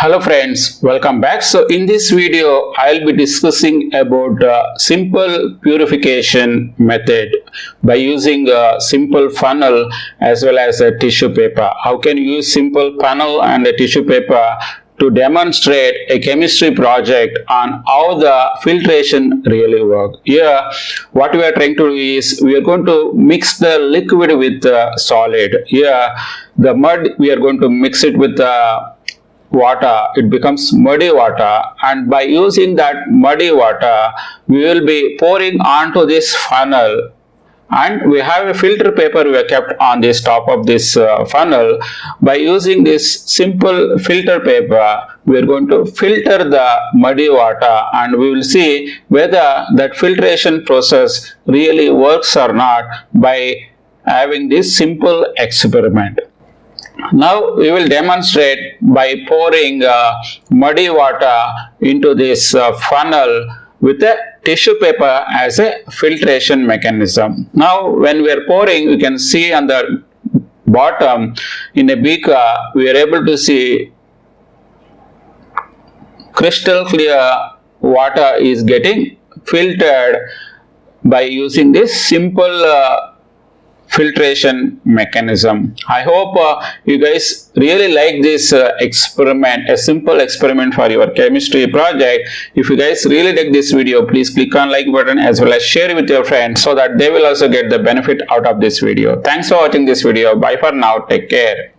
Hello friends, welcome back. So in this video I'll be discussing about simple purification method by using a simple funnel as well as a tissue paper. How can you use simple funnel and a tissue paper to demonstrate a chemistry project on how the filtration really works. Here what we are trying to do is we are going to mix the liquid with the solid. Here the mud we are going to mix it with the water, it becomes muddy water, and by using that muddy water we will be pouring onto this funnel, and we have a filter paper we have kept on this top of this funnel. By using this simple filter paper we are going to filter the muddy water, and we will see whether that filtration process really works or not by having this simple experiment. Now we will demonstrate by pouring muddy water into this funnel with a tissue paper as a filtration mechanism. Now when we are pouring, you can see on the bottom in a beaker we are able to see crystal clear water is getting filtered by using this simple filtration mechanism. I hope you guys really like this experiment, a simple experiment for your chemistry project. If you guys really like this video, please click on like button as well as share it with your friends so that they will also get the benefit out of this video. Thanks for watching this video. Bye for now. Take care.